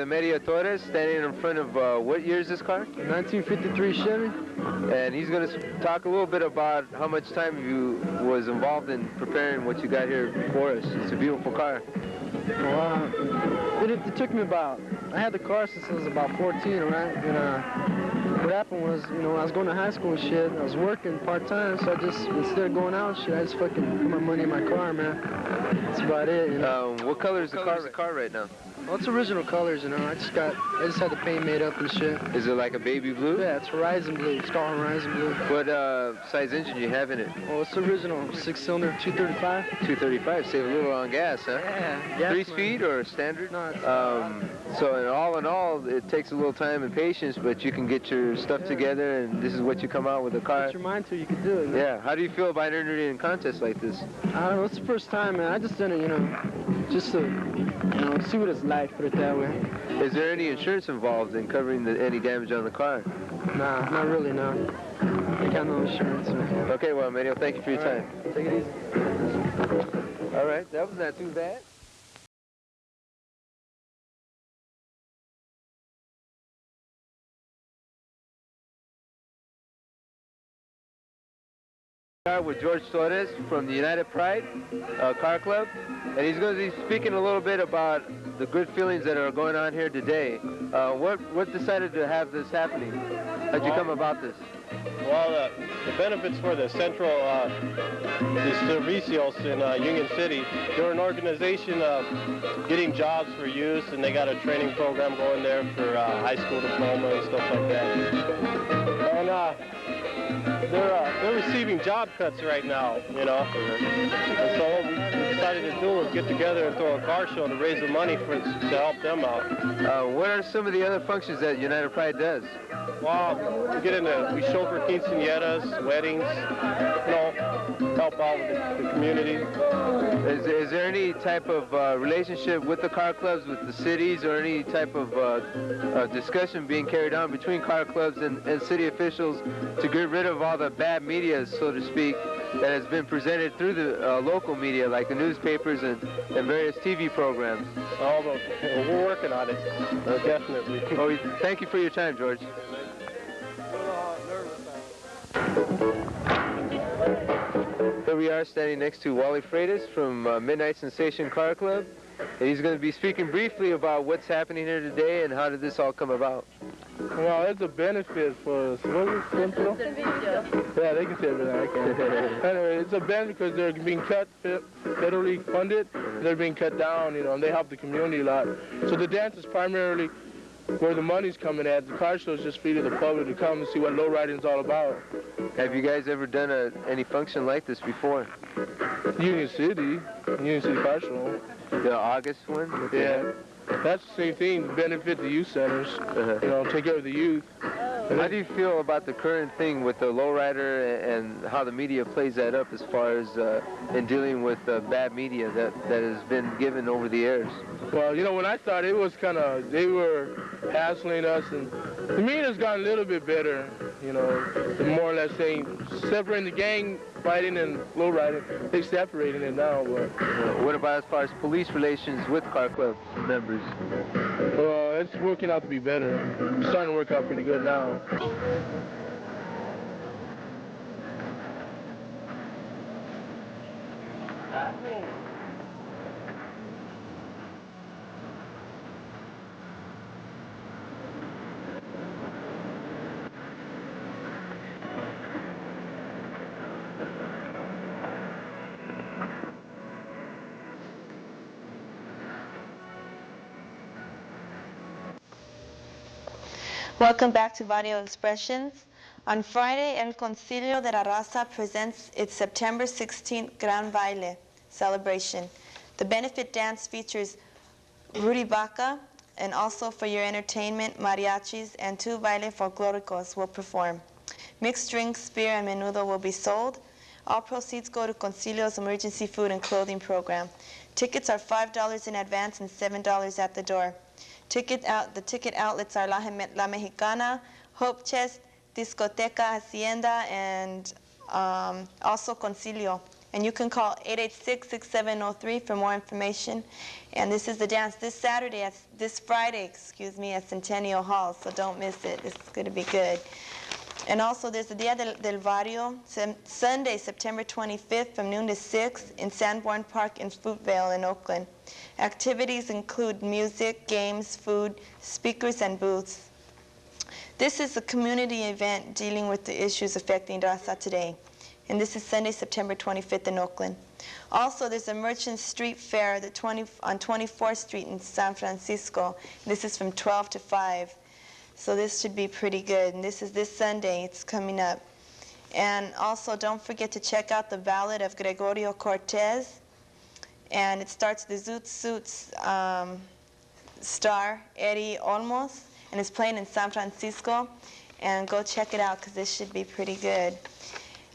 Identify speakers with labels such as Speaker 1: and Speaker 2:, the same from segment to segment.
Speaker 1: Emerio Torres, standing in front of, what year is this car?
Speaker 2: 1953 Chevy.
Speaker 1: And he's going to talk a little bit about how much time you was involved in preparing what you got here for us. It's a beautiful car.
Speaker 2: Well, it took me about, I had the car since I was about 14, right? And what happened was, you know, I was going to high school and shit. I was working part-time, so I just, instead of going out and shit, I just fucking put my money in my car, man. That's about it, you know.
Speaker 1: What color is the car right now?
Speaker 2: Well, it's original colors, you know. I just had the paint made up and shit.
Speaker 1: Is it like a baby blue?
Speaker 2: Yeah, it's Horizon Blue. It's called Horizon Blue.
Speaker 1: What size engine do you have in it?
Speaker 2: Oh, it's original. 6-cylinder, 235.
Speaker 1: 235. Save a little on gas, huh?
Speaker 2: Yeah.
Speaker 1: 3-speed or standard?
Speaker 2: No, it's
Speaker 1: so in all, it takes a little time and patience, but you can get your stuff together, and this is what you come out with a car.
Speaker 2: Put your mind to, you can do it. Man.
Speaker 1: Yeah. How do you feel about entering in contests like this?
Speaker 2: I don't know. It's the first time, man. I just done it, you know, just to, you know, see what it's like. Put it that way.
Speaker 1: Is there any insurance involved in covering any damage on the car?
Speaker 2: Nah, not really, no. I got no insurance, man.
Speaker 1: Okay, well, Mario, thank you for your time.
Speaker 2: Take it easy.
Speaker 1: All right, that was not too bad. With George Torres from the United Pride Car Club, and he's going to be speaking a little bit about the good feelings that are going on here today. What decided to have this happening? How'd you come about this?
Speaker 3: Well, the benefits for the Central Servicios in Union City, they're an organization getting jobs for youth, and they got a training program going there for high school diploma and stuff like that. And they're receiving job cuts right now, you know. And so what we decided to do was get together and throw a car show to raise the money to help them out.
Speaker 1: What are some of the other functions that United Pride does?
Speaker 3: Well, we chauffeur quinceañeras, weddings, you know, help out with the community.
Speaker 1: Is there any type of relationship with the car clubs, with the cities, or any type of discussion being carried on between car clubs and city officials to get rid of all the bad media, so to speak, that has been presented through the local media, like the newspapers and various TV programs?
Speaker 3: Oh, we're working on it, definitely.
Speaker 1: Oh, thank you for your time, George. Here we are standing next to Wally Freitas from Midnight Sensation Car Club. And he's going to be speaking briefly about what's happening here today and how did this all come about.
Speaker 4: Well, it's a benefit for us. What is it, Central? Yeah, they can say it, I can. Anyway, it's a benefit because they're being cut, federally funded. They're being cut down, you know, and they help the community a lot. So the dance is primarily where the money's coming at. The car show is just free to the public to come and see what lowriding is all about.
Speaker 1: Have you guys ever done any function like this before?
Speaker 4: Union City Car Show.
Speaker 1: The August one?
Speaker 4: Yeah. That's the same thing, benefit the youth centers, you know, take care of the youth.
Speaker 1: How do you feel about the current thing with the lowrider and how the media plays that up as far as in dealing with bad media that has been given over the airs?
Speaker 4: Well, you know, when I started, it was kind of, they were hassling us, and the media's gotten a little bit better, you know, more or less saying, separating the gang fighting and lowriding, they're separating it now. But
Speaker 1: what about as far as police relations with car club members?
Speaker 4: Well, it's working out to be better. It's starting to work out pretty good now.
Speaker 5: Welcome back to Barrio Expressions. On Friday, El Concilio de la Raza presents its September 16th Gran Baile celebration. The benefit dance features Rudy Baca, and also for your entertainment, mariachis and 2 baile folclóricos will perform. Mixed drinks, beer, and menudo will be sold. All proceeds go to Concilio's emergency food and clothing program. Tickets are $5 in advance and $7 at the door. The ticket outlets are La Mexicana, Hope Chest, Discoteca Hacienda, and also Concilio. And you can call 886-6703 for more information. And this is the dance this Friday, at Centennial Hall, so don't miss it. It's going to be good. And also there's the Dia del Barrio, Sunday, September 25th from noon to 6 in Sanborn Park in Fruitvale in Oakland. Activities include music, games, food, speakers, and booths. This is a community event dealing with the issues affecting Raza today. And this is Sunday, September 25th in Oakland. Also, there's a Merchant Street Fair on 24th Street in San Francisco. This is from 12 to 5. So this should be pretty good. And this is this Sunday. It's coming up. And also, don't forget to check out the Ballad of Gregorio Cortez. And it starts the Zoot Suits star, Eddie Olmos. And it's playing in San Francisco. And go check it out because this should be pretty good.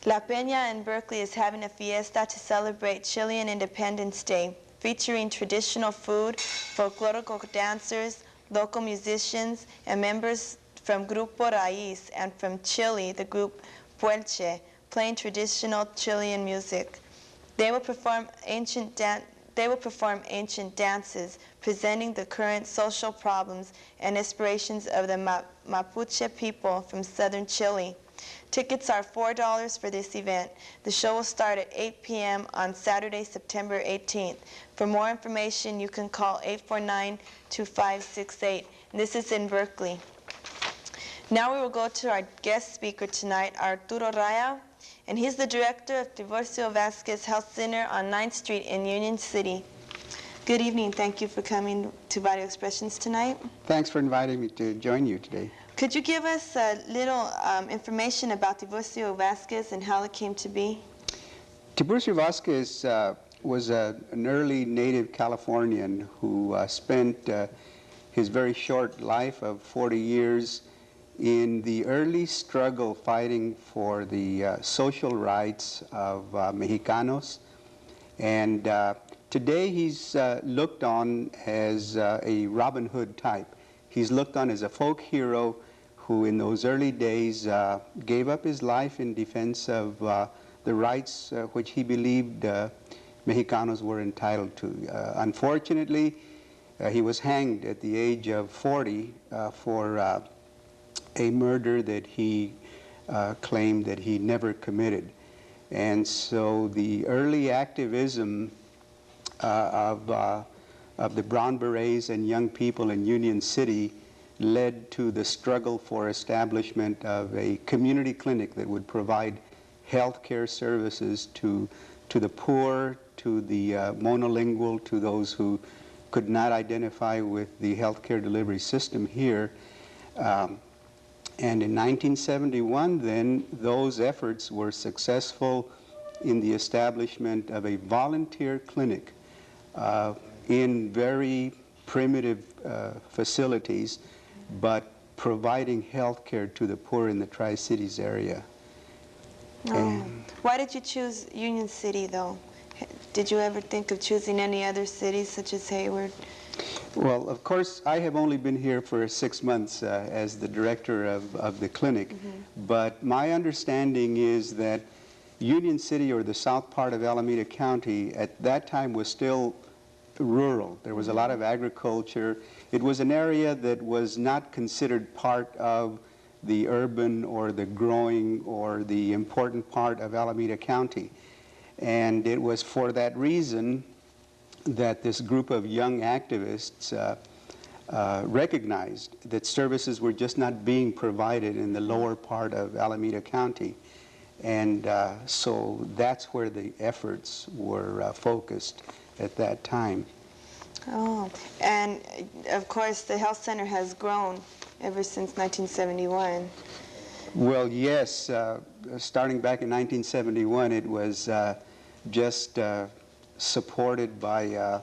Speaker 5: La Peña in Berkeley is having a fiesta to celebrate Chilean Independence Day, featuring traditional food, folkloric dancers, local musicians, and members from Grupo Raíz, and from Chile, the group Puelche, playing traditional Chilean music. They will perform ancient dances, presenting the current social problems and aspirations of the Mapuche people from southern Chile. Tickets are $4 for this event. The show will start at 8 p.m. on Saturday, September 18th. For more information, you can call 849-2568. This is in Berkeley. Now we will go to our guest speaker tonight, Arturo Raya, and he's the director of Tiburcio Vasquez Health Center on 9th Street in Union City. Good evening. Thank you for coming to Barrio Expressions tonight.
Speaker 6: Thanks for inviting me to join you today.
Speaker 5: Could you give us a little information about Tiburcio Vasquez and how it came to be?
Speaker 6: Tiburcio Vasquez was an early native Californian who spent his very short life of 40 years in the early struggle fighting for the social rights of Mexicanos. And today he's looked on as a Robin Hood type. He's looked on as a folk hero who in those early days gave up his life in defense of the rights which he believed Mexicanos were entitled to. Unfortunately, he was hanged at the age of 40 for a murder that he claimed that he never committed. And so the early activism of the Brown Berets and young people in Union City led to the struggle for establishment of a community clinic that would provide health care services to the poor, to the monolingual, to those who could not identify with the health care delivery system here. And in 1971, then, those efforts were successful in the establishment of a volunteer clinic in very primitive facilities, but providing health care to the poor in the Tri-Cities area.
Speaker 5: Oh. Why did you choose Union City, though? Did you ever think of choosing any other cities, such as Hayward?
Speaker 6: Well, of course, I have only been here for 6 months as the director of the clinic, but my understanding is that Union City, or the south part of Alameda County, at that time was still rural. There was a lot of agriculture. It was an area that was not considered part of the urban or the growing or the important part of Alameda County. And it was for that reason that this group of young activists recognized that services were just not being provided in the lower part of Alameda County. And so that's where the efforts were focused at that time.
Speaker 5: Oh, and of course the health center has grown ever since 1971.
Speaker 6: Well, yes, starting back in 1971, it was just supported by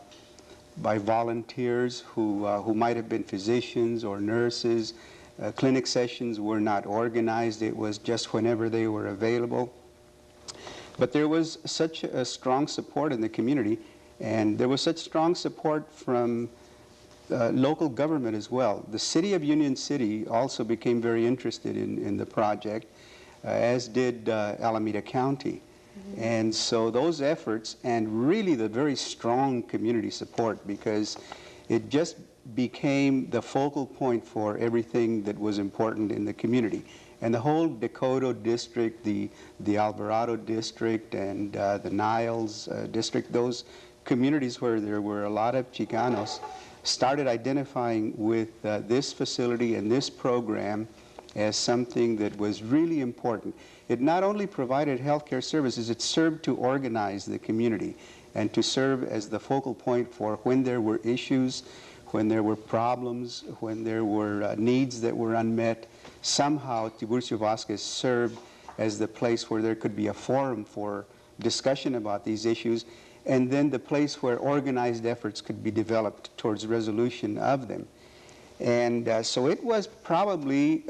Speaker 6: volunteers who might have been physicians or nurses. Clinic sessions were not organized. It was just whenever they were available. But there was such a strong support in the community, and there was such strong support from local government as well. The city of Union City also became very interested in the project, as did Alameda County. And so those efforts, and really the very strong community support, because it just became the focal point for everything that was important in the community. And the whole Dakota district, the Alvarado district, and the Niles district, those communities where there were a lot of Chicanos, started identifying with this facility and this program as something that was really important. It not only provided healthcare services, it served to organize the community and to serve as the focal point for when there were issues, when there were problems, when there were needs that were unmet. Somehow Tiburcio Vasquez served as the place where there could be a forum for discussion about these issues, and then the place where organized efforts could be developed towards resolution of them. And so it was probably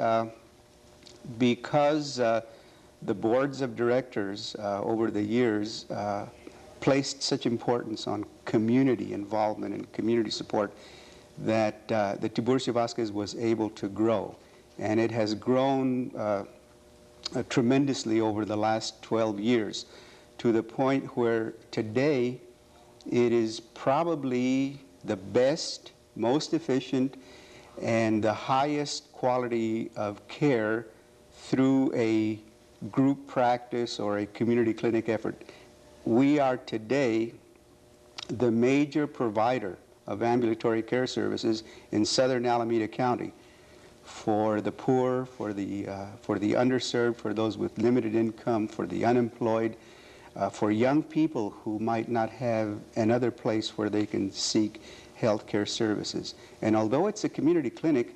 Speaker 6: because the boards of directors over the years placed such importance on community involvement and community support that the Tiburcio Vasquez was able to grow. And it has grown tremendously over the last 12 years to the point where today it is probably the best, most efficient, and the highest quality of care through a group practice or a community clinic effort. We are today the major provider of ambulatory care services in southern Alameda County for the poor, for the underserved, for those with limited income, for the unemployed, for young people who might not have another place where they can seek health care services. And although it's a community clinic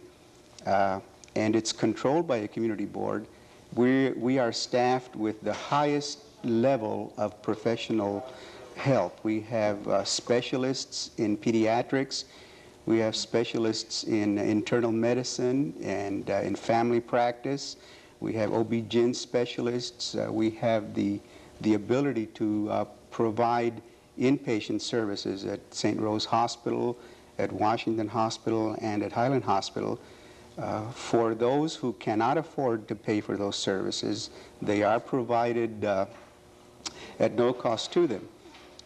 Speaker 6: and it's controlled by a community board, we are staffed with the highest level of professional help. We have specialists in pediatrics, we have specialists in internal medicine and in family practice, we have OB-GYN specialists, we have the ability to provide inpatient services at St. Rose Hospital, at Washington Hospital, and at Highland Hospital. For those who cannot afford to pay for those services, they are provided at no cost to them.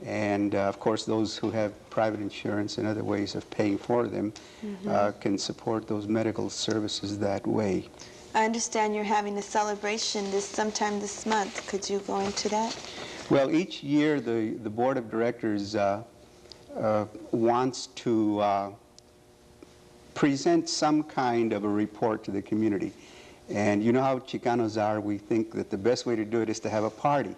Speaker 6: And of course, those who have private insurance and other ways of paying for them can support those medical services that way.
Speaker 5: I understand you're having a celebration sometime this month. Could you go into that?
Speaker 6: Well, each year the board of directors wants to present some kind of a report to the community. And you know how Chicanos are, we think that the best way to do it is to have a party.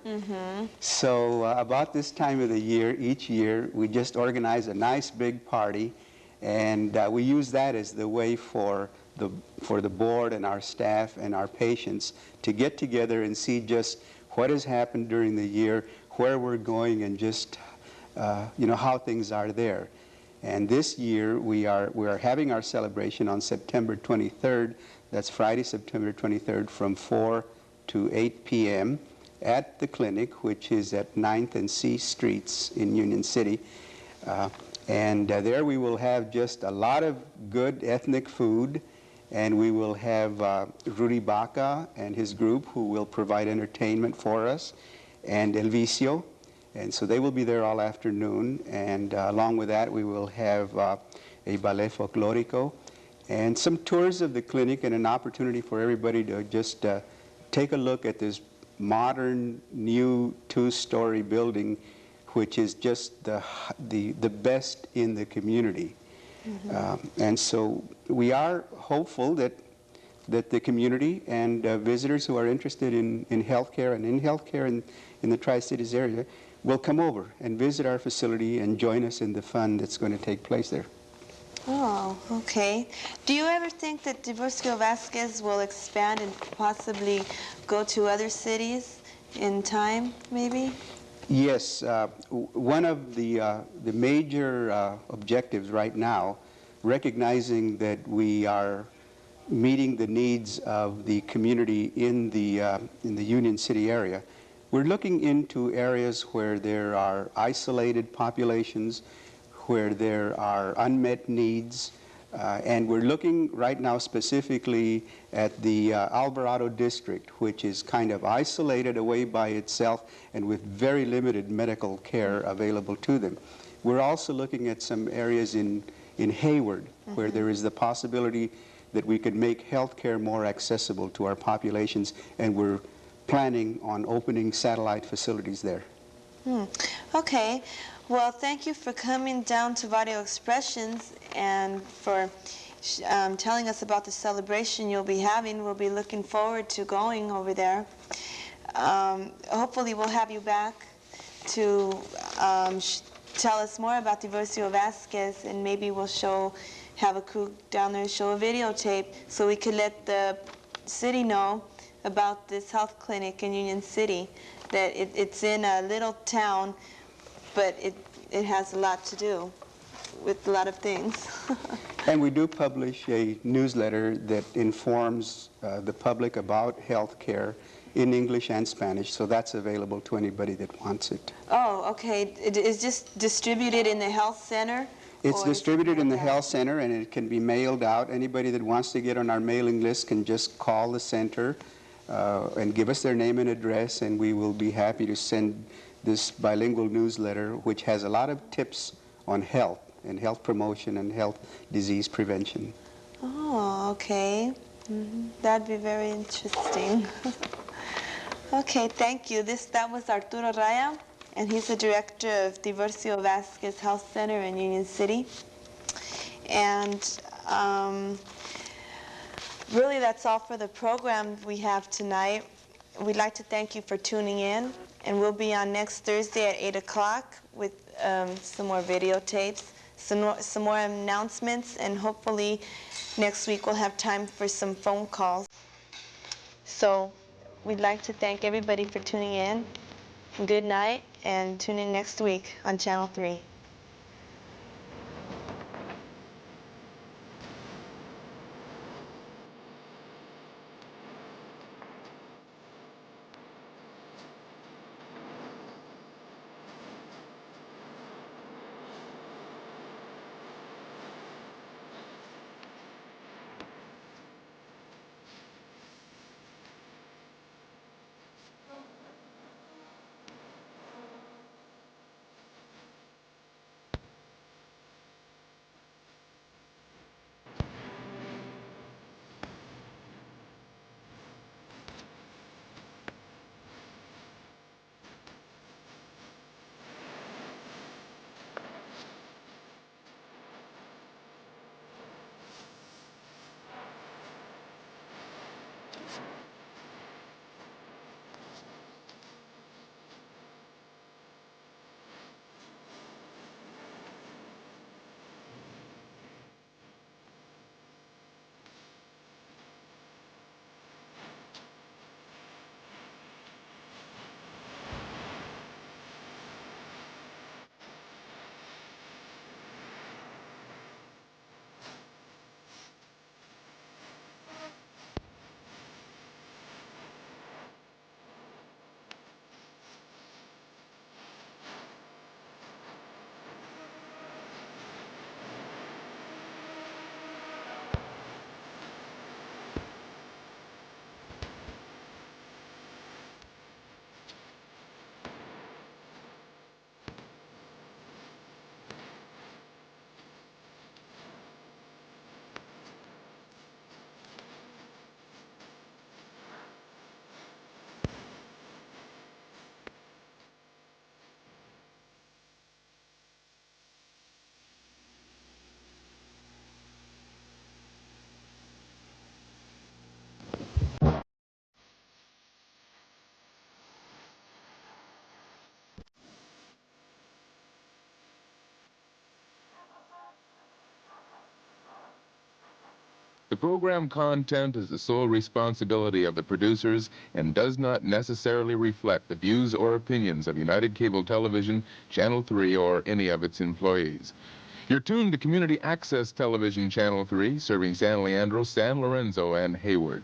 Speaker 6: So about this time of the year, each year, we just organize a nice big party, and we use that as the way for the board and our staff and our patients to get together and see just what has happened during the year, where we're going, and just you know, how things are there. And this year we are having our celebration on September 23rd. That's Friday, September 23rd, from 4 to 8 p.m. at the clinic, which is at 9th and C Streets in Union City. And there we will have just a lot of good ethnic food, and we will have Rudy Baca and his group who will provide entertainment for us, and El Vicio. And so they will be there all afternoon, and along with that we will have a ballet folklorico and some tours of the clinic and an opportunity for everybody to just take a look at this modern, new two-story building, which is just the best in the community. And so we are hopeful that the community and visitors who are interested in healthcare and in healthcare in the Tri-Cities area will come over and visit our facility and join us in the fun that's going to take place there.
Speaker 5: Oh, okay. Do you ever think that Tiburcio Vasquez will expand and possibly go to other cities in time, maybe?
Speaker 6: Yes. One of the major objectives right now, recognizing that we are meeting the needs of the community in the Union City area, we're looking into areas where there are isolated populations, where there are unmet needs, And we're looking right now specifically at the Alvarado district, which is kind of isolated away by itself and with very limited medical care available to them. We're also looking at some areas in Hayward, where there is the possibility that we could make health care more accessible to our populations, and we're planning on opening satellite facilities there.
Speaker 5: Okay. Well, thank you for coming down to Barrio Expressions and for telling us about the celebration you'll be having. We'll be looking forward to going over there. Hopefully we'll have you back to tell us more about Diversio Vasquez, and maybe we'll have a crew down there show a videotape so we could let the city know about this health clinic in Union City, that it's in a little town, but it has a lot to do with a lot of things.
Speaker 6: And we do publish a newsletter that informs the public about health care in English and Spanish, so that's available to anybody that wants it.
Speaker 5: Oh, okay. Is just distributed in the health center?
Speaker 6: It's distributed in the health center, and it can be mailed out. Anybody that wants to get on our mailing list can just call the center and give us their name and address, and we will be happy to send this bilingual newsletter, which has a lot of tips on health and health promotion and health disease prevention.
Speaker 5: Oh, okay. That'd be very interesting. Okay, thank you. That was Arturo Raya, and he's the director of Diversio Vasquez Health Center in Union City. And really, that's all for the program we have tonight. We'd like to thank you for tuning in, and we'll be on next Thursday at 8 o'clock with some more videotapes, some more announcements, and hopefully next week we'll have time for some phone calls. So we'd like to thank everybody for tuning in. Good night, and tune in next week on Channel 3.
Speaker 7: The program content is the sole responsibility of the producers and does not necessarily reflect the views or opinions of United Cable Television, Channel 3, or any of its employees. You're tuned to Community Access Television Channel 3, serving San Leandro, San Lorenzo, and Hayward.